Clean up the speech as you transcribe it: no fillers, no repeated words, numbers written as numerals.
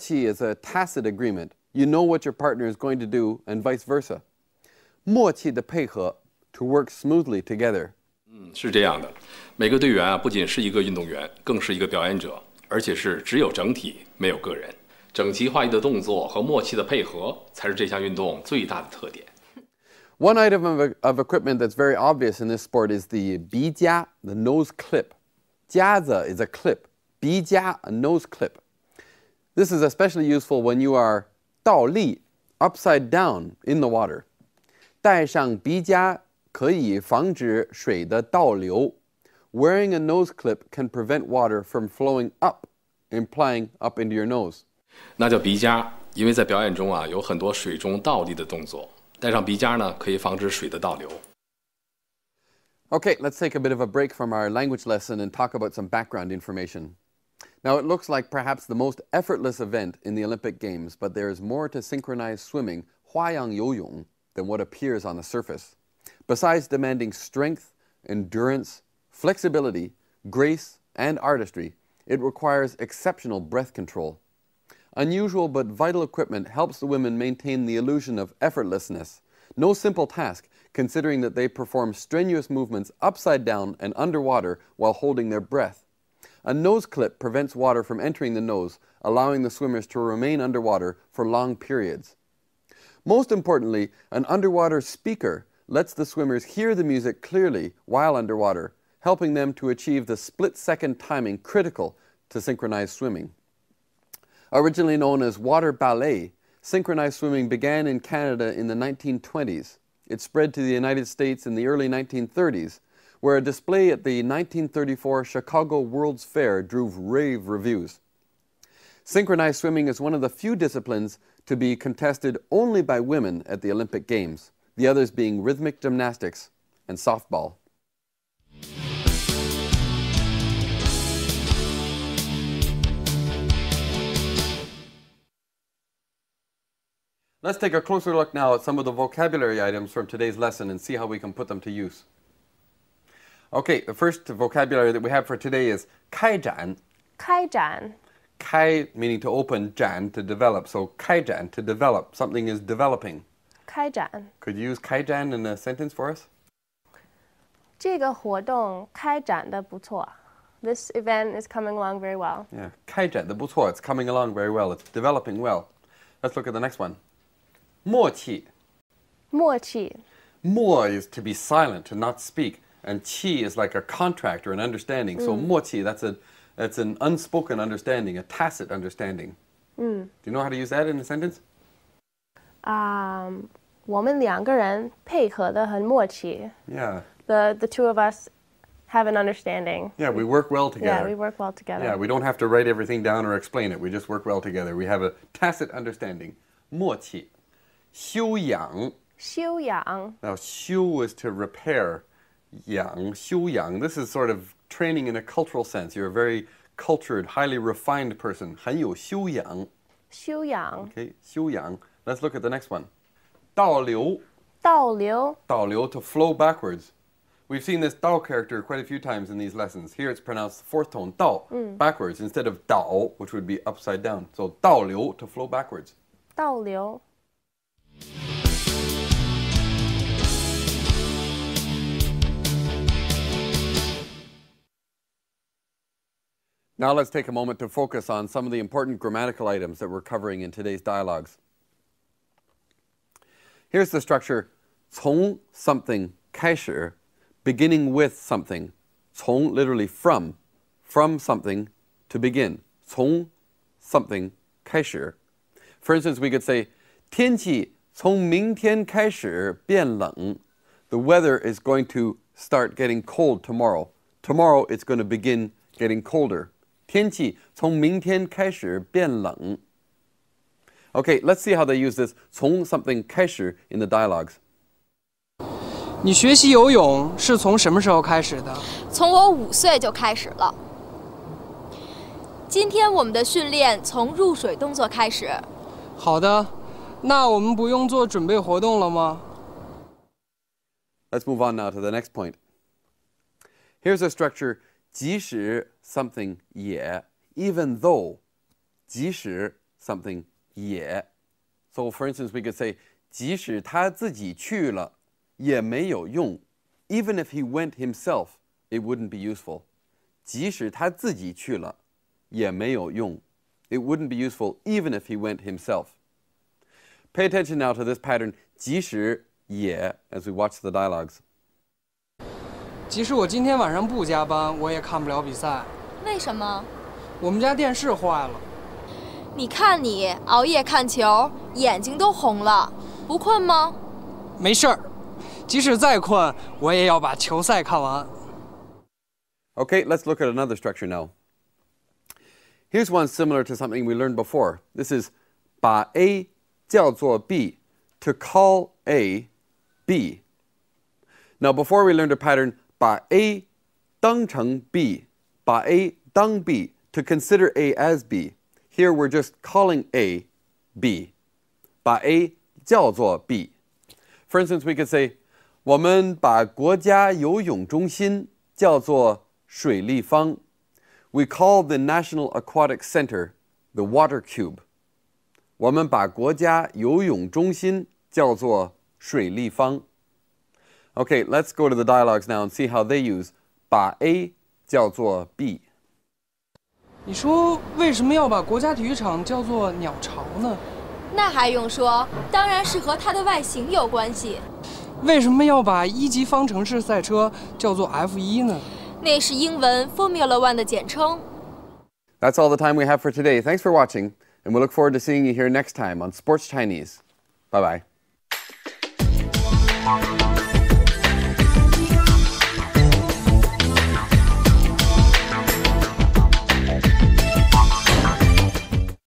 默契 is a tacit agreement. You know what your partner is going to do and vice versa. 默契的配合 to work smoothly together. 是这样的，每个队员啊，不仅是一个运动员，更是一个表演者，而且是只有整体，没有个人。整齐划一的动作和默契的配合，才是这项运动最大的特点。One item of equipment that's very obvious in this sport is the 鼻夹, the nose clip. 夹子 is a clip. 鼻夹, a nose clip. This is especially useful when you are 倒立, upside down in the water. 戴上鼻夹可以防止水的倒流. Wearing a nose clip can prevent water from flowing up, implying up into your nose. 那叫鼻夹，因为在表演中啊，有很多水中倒立的动作。戴上鼻夹呢，可以防止水的倒流。Okay, let's take a bit of a break from our language lesson and talk about some background information. Now, it looks like perhaps the most effortless event in the Olympic Games, but there is more to synchronized swimming, 花样游泳, than what appears on the surface. Besides demanding strength, endurance, flexibility, grace, and artistry, it requires exceptional breath control. Unusual but vital equipment helps the women maintain the illusion of effortlessness. No simple task, considering that they perform strenuous movements upside down and underwater while holding their breath. A nose clip prevents water from entering the nose, allowing the swimmers to remain underwater for long periods. Most importantly, an underwater speaker lets the swimmers hear the music clearly while underwater, helping them to achieve the split-second timing critical to synchronized swimming. Originally known as water ballet, synchronized swimming began in Canada in the 1920s. It spread to the United States in the early 1930s, where a display at the 1934 Chicago World's Fair drew rave reviews. Synchronized swimming is one of the few disciplines to be contested only by women at the Olympic Games, the others being rhythmic gymnastics and softball. Let's take a closer look now at some of the vocabulary items from today's lesson and see how we can put them to use. Okay, the first vocabulary that we have for today is 开展. 开展. 开 meaning to open, 展 to develop. So 开展 to develop. Something is developing. 开展. Could you use 开展 in a sentence for us? 这个活动开展得不错. This event is coming along very well. Yeah, 开展得不错. It's coming along very well. It's developing well. Let's look at the next one. 默契. 默契. 默 is to be silent, to not speak. And 契 is like a contract or an understanding. So 默契, that's an unspoken understanding, a tacit understanding. Do you know how to use that in a sentence? 我们两个人配合得很默契. Yeah. The two of us have an understanding. Yeah, we work well together. Yeah, we work well together. Yeah, we don't have to write everything down or explain it. We just work well together. We have a tacit understanding. 默契. 修养. 修养. Now, 修 is to repair. 养, 修养. This is sort of training in a cultural sense. You're a very cultured, highly refined person. 很有修养. 修养. Okay, 修养. Let's look at the next one. 倒流. 倒流. 倒流, to flow backwards. We've seen this 倒 character quite a few times in these lessons. Here it's pronounced the fourth tone, 倒, backwards, instead of 倒, which would be upside down. So 倒流, to flow backwards. 倒流. Now let's take a moment to focus on some of the important grammatical items that we're covering in today's dialogues. Here's the structure, 从 something 开始, beginning with something. 从 literally from something to begin. 从 something 开始. For instance, we could say, 天气从明天开始变冷. The weather is going to start getting cold tomorrow. Tomorrow it's going to begin getting colder. 天气从明天开始变冷. Okay, let's see how they use this 从 something 开始 in the dialogues. 你学习游泳是从什么时候开始的？从我5岁就开始了。今天我们的训练从入水动作开始。好的，那我们不用做准备活动了吗？ Let's move on now to the next point. Here's a structure, 即使 something 也 even though. 即使 something 也。So for instance, we could say 即使他自己去了也没有用。Even if he went himself, it wouldn't be useful. 即使他自己去了也没有用。It wouldn't be useful even if he went himself. Pay attention now to this pattern 即使也 as we watch the dialogues. 即使我今天晚上不加班，我也看不了比赛。为什么？我们家电视坏了。你看你熬夜看球，眼睛都红了，不困吗？没事儿，即使再困，我也要把球赛看完。Okay, let's look at another structure now. Here's one similar to something we learned before. This is 把 A 叫做 B, to call A B. Now, before we learned a pattern 把 A 当成 B, 把 A 当 B, to consider A as B. Here we're just calling A B. 把 A 叫做 B. For instance, we could say 我们把国家游泳中心叫做水立方. We call the National Aquatic Center the Water Cube. 我们把国家游泳中心叫做水立方. Okay, let's go to the dialogues now and see how they use 把 A 叫做 B. 你说为什么要把国家体育场叫做鸟巢呢？那还用说，当然是和它的外形有关系。为什么要把一级方程式赛车叫做 F1 呢？那是英文 Formula One 的简称。That's all the time we have for today. Thanks for watching, and we'll look forward to seeing you here next time on Sports Chinese. Bye-bye.